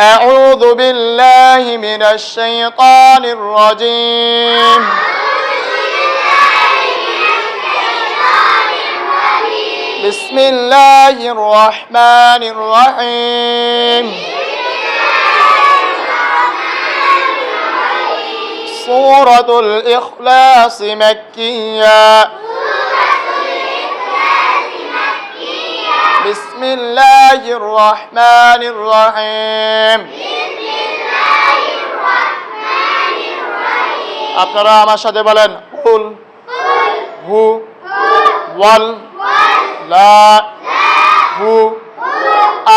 أعوذ بالله من الشيطان الرجيم بسم الله الرحمن الرحيم سورة الإخلاص مكية بسم الله الرحمن الرحيم আপনারা আমার সাথে বলেন কুল হু ওয়াল লা হু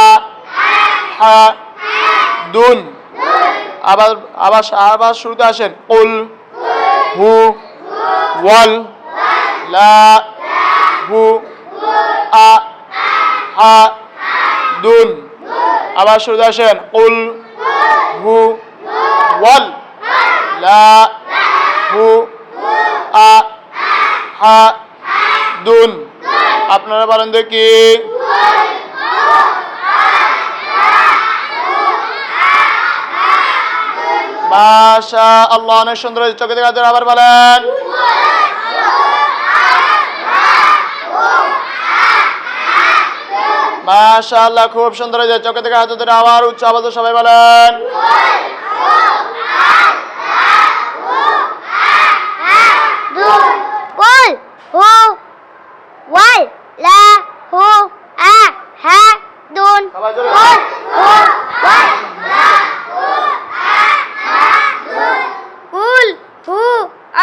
আ হা দুন আবার শুরুতে আসেন কুল হু ওয়াল লা হু আ হা দুন আবার শুরুতে আসেন কুল হু ওয়াল লা হু আ হা দুন আপনারা বলেন দেখি মাশা আল্লাহ অনেক সুন্দর চোখে দেখা আবার বলেন মাশাআল্লাহ খুব সুন্দর হয়েছে চোখে থেকে হাত ধরে আবার উচ্চ আওয়াজে সবাই বলেন কুল হু ওয়াল লা হু আ হা দুন কুল হু ওয়াল লা হু আ হা দুন কুল হু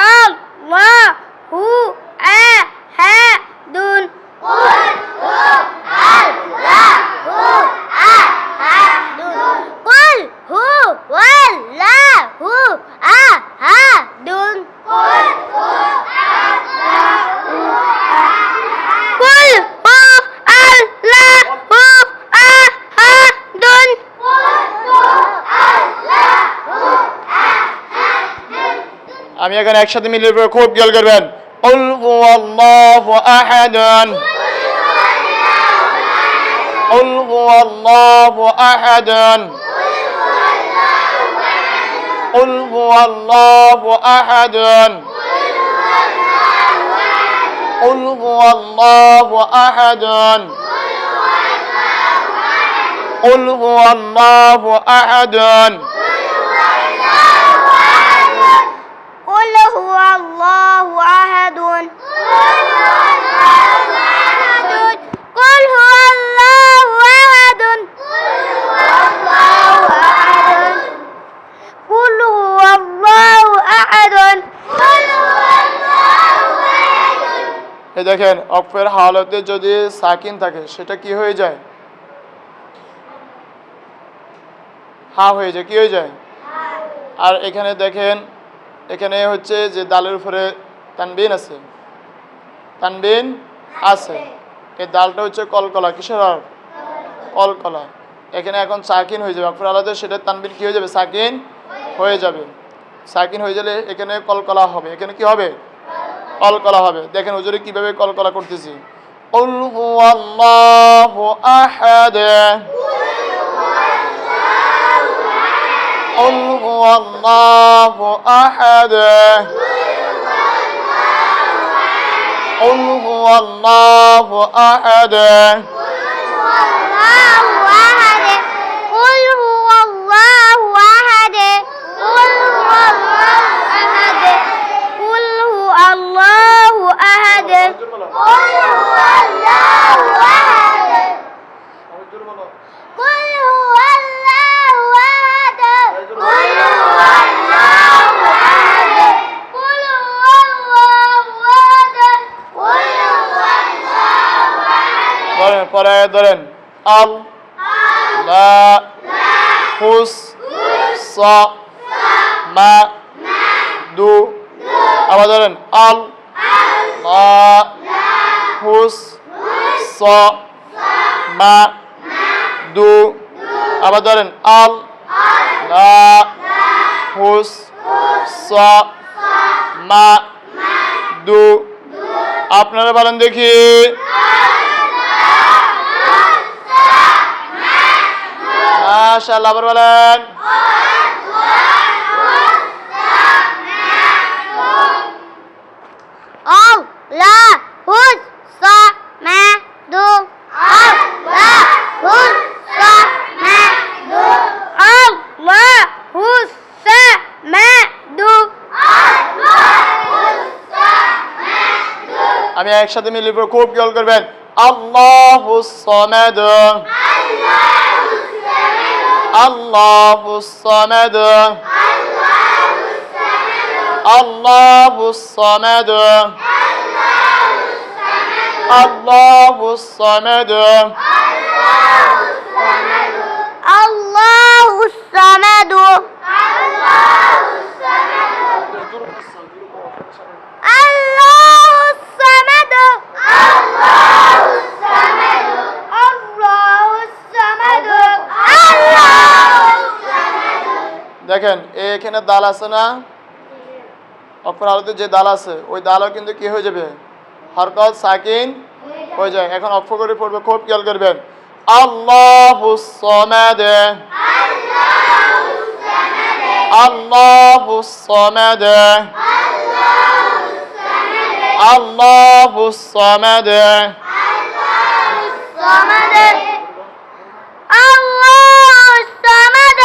আল মা হু আ হা দুন কুল হু আল লা হু আ হা দুন কুল হু ওয়াল লা হু আ হা দুন কুল হু আল লা হু কুল হু আল লা হু আ হা দুন কুল হু আল লা হু আ হা দুন আমি এখানে একসাথে মিলে খুব খেয়াল করবেন কুল হুয়াল্লাহু আহাদ কুল হুয়াল্লাহু আহাদ কুল হুয়াল্লাহু আহাদ কুল হুয়াল্লাহু আহাদ কুল হুয়াল্লাহু আহাদ قل هو الله أحد قل هو الله أحد قل هو الله أحد এই দেখেন অফের হালতে যদি সাকিন থাকে সেটা কি হয়ে যায় হা হয়ে যায় কি হয়ে যায় আর এখানে দেখেন এখানে হচ্ছে যে দালের উপরে তানবিন আছে এই দালটা হচ্ছে কলকলা কিসের কলকলা এখানে এখন সাকিন হয়ে যাবে অফের হালতে সেটা তানবিন কি হয়ে যাবে সাকিন হয়ে যাবে সাকিন হয়ে গেলে এখানে কলকলা হবে এখানে কি হবে কলকলা হবে দেখেন হুজুরে কিভাবে কলকলা করতেছি কুল হুয়াল্লাহু আহাদ কুল হুয়াল্লাহু আহাদ কুল হুয়াল্লাহু আহাদ قل هو الله أحد قل هو الله أحد قل هو الله أحد قل هو الله أحد قل هو الله أحد قل هو الله أحد قل هو الله أحد قل هو الله أحد ধরেন পরে ধরেন আল লা হুস সা মা দু আবার ধরেন আল লা হুস সা মা দু আবার ধরেন আল লা হুস সা মা দু আপনারা বলেন দেখি মাশাআল্লাহ, আবার বলেন। আল্লাহুস সামাদু আল্লাহুস সামাদু আল্লাহুস সামাদু আল্লাহুস সামাদু। আমি একসাথে মিলে পড়ব, খুব খেয়াল করবেন। আল্লাহুস সামাদ, আল্লাহুস সামাদ, আল্লাহুস সামাদ, আল্লাহুস সামাদ, আল্লাহুস সামাদু আল্লাহুস সামাদু আল্লাহুস সামাদু আল্লাহুস সামাদু আল্লাহুস সামাদু। দেখেন এখানে দাল আছে না, অক্ষর আলোতে যে দাল আছে ওই দালও কিন্তু কি হয়ে যাবে, হরকত সাকিন হয়ে যায়। এখন অক্ষর করে পড়বে, খুব খেয়াল করবেন। আল্লাহুস সামাদ, আল্লাহুস সামাদ, আল্লাহুস সামাদ, আল্লাহুস সামাদ আল্লাহুস সামাদ আল্লাহুস সামাদ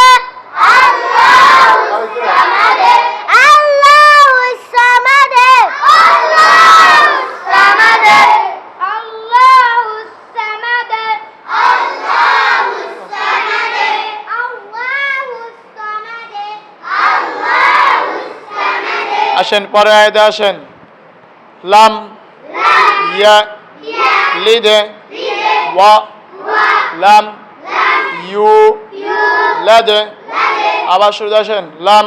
আল্লাহুস সামাদ আল্লাহুস সামাদ আল্লাহুস সামাদ আল্লাহুস সামাদ আল্লাহুস সামাদ। আসেন পরে আয়াতে আসেন। লাম ইয়া লিদে ওয়া লাম ইউ লাদে। আবার শুরু আসেন। লাম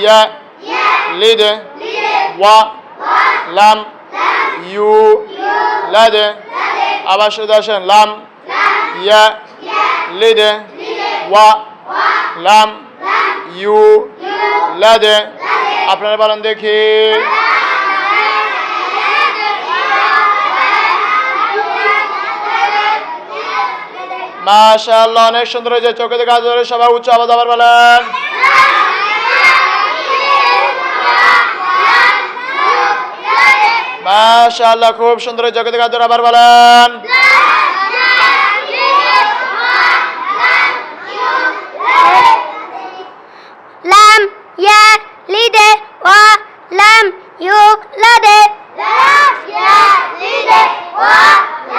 ইয়া লিদে ওয়া লাম ইউ লাদে। আবার শুরু আসেন। লাম ইয়া লিদে ওয়া লাম ইউ লাদে। আপনারা বলেন দেখি। মাশাআল্লাহ, অনেক সুন্দর হয়েছে। চোখে দেখা ধরে সবাই উচ্চ আওয়াজ আবার বলেন। মাশাআল্লাহ, খুব সুন্দর হয়েছে। চোখে দেখা ধরে আবার বলেন। লাম ইয়া লিদে ওয়া লাম ইউলাদে লাম ইয়া লিদে ওয়া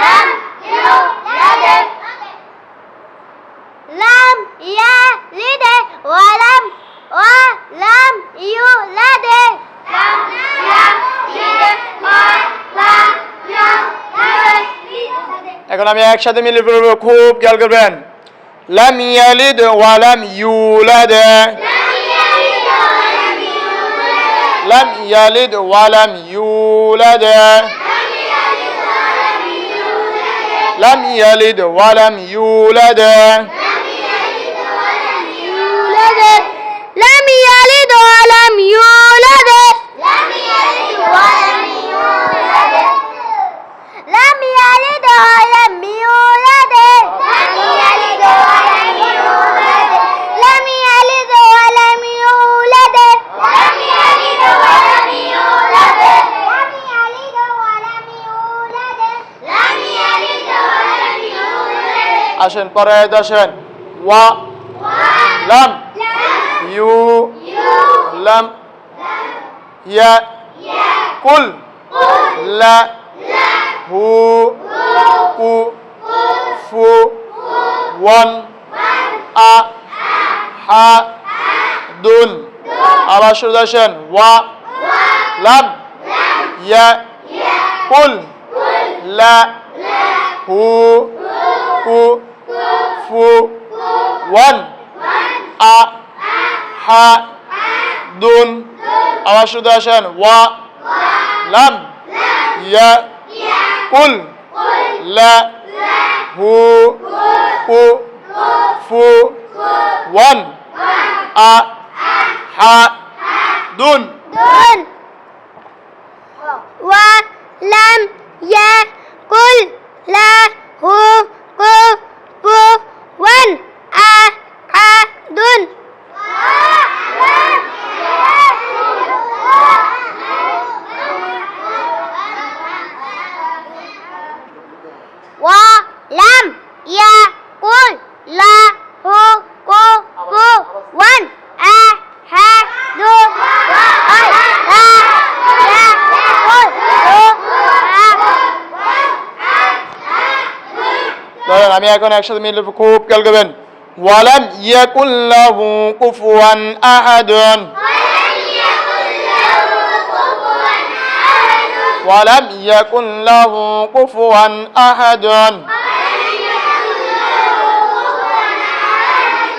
লাম ইউলাদে লাম ইয়া লিদে ওয়া লাম ইউলাদে লাম ইয়া লিদে ওয়া লাম ইউলাদে। এখন আমি একসাথে মিলে পড়ব, খুব খেয়াল করবেন। লাম ইয়ালিদ ওয়া লাম ইউলাদ, লাম ইয়ালিদ ওয়া লাম ইউলাদ, লাম ইয়ালিদ ওয়া লাম ইউলাদ, لم يلد ولم يولد لم يلد ولم يولد لم يلد ولم يولد لم يلد ولم يولد لم يلد ولم يولد لم يلد ولم يولد لم يلد ولم يولد لم يلد ولم يولد। আসেন পরে আসেন। ওয়া লাম ইউ লাম ইয়া কুল লা হু কু ফু ওয়ান আ হা দুন। আবার শুরু আসেন। ওয়া লাম ইয়া কুল লা হু কু ফু ওয়ান আ হা দুন। আবার শুরু আসেন। ওয়া লাম ইয়া কুল লা হু কু ফু ওয়ান আ হা দুন। دون ولم يكن له كفوا أحد আমি এখন একসাথে মিলে খুব খেয়াল করবেন ওয়ালাম ইয়াকুল্লাহু কুফুয়ান আহাদুন ওয়ালাম ইয়াকুল্লাহু কুফুয়ান আহাদুন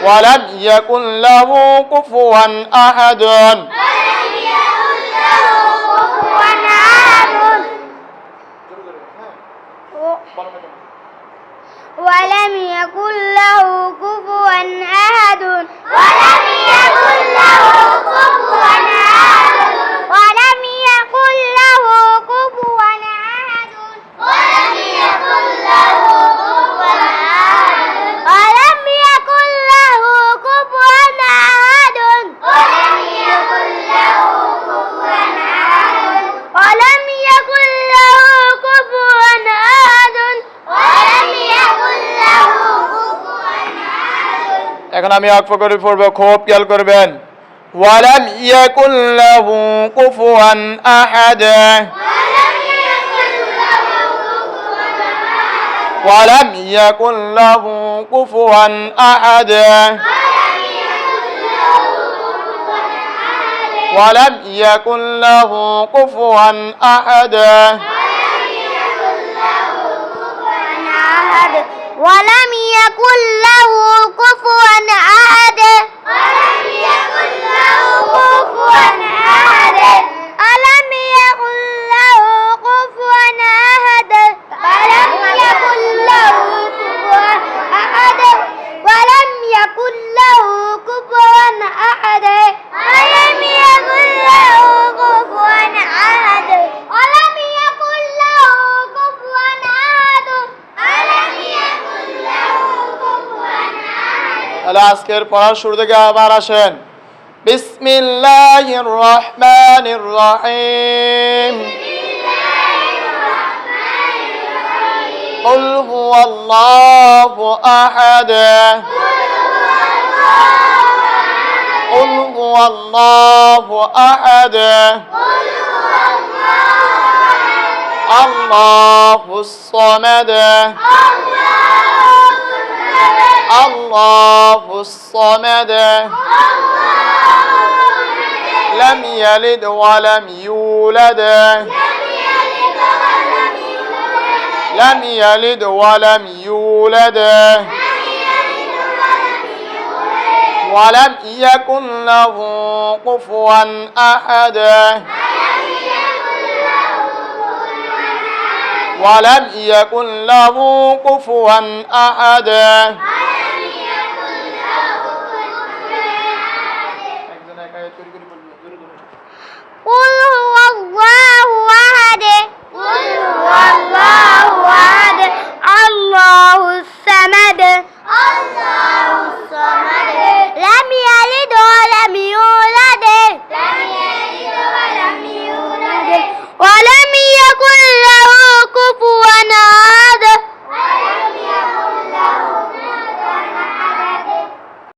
ওয়ালাম ইয়াকুল্লাহু কুফুয়ান আহাদুন ولم يكن له كفوا أحد ولم يكن له كفوا أحد ولم يكن له كفوا أحد ولم يكن له كفوا أحد ولم يكن له كفوا أحد ولم يكن له كفوا أحد ولم يكن له كفوا أحد ولم يكن له كفوا أحد এখন আমি অক্ষ করে পড়ব খুব খেয়াল করবেন ওয়ালাম ইয়াকুল্লাহু কুফুয়ান আহাদ ওয়ালাম ইয়াকুল্লাহু কুফুয়ান আহাদ ওয়ালাম ইয়াকুল্লাহু কুফুয়ান আহাদ ولم يكن له كفوا أحد ولم يكن له كفوا أحد ألم يكن له كفوا أحد ولم يكن له كفوا أحد ولم يكن له كفوا أحد ألم يكن له كفوا أحد ولم يكن له كفوا أحد ألم يكن له كفوا أحد তাহলে আজকের পড়ার শুরু থেকে আবার আসেন বিসমিল্লাহির রহমানির রহিম قل هو الله أحد قل هو الله أحد الله الصمد الله الصمد لم يلد ولم يولد لم يلد ولم يولد ولم يكن له كفوا أحد ولم يكن له كفوا أحد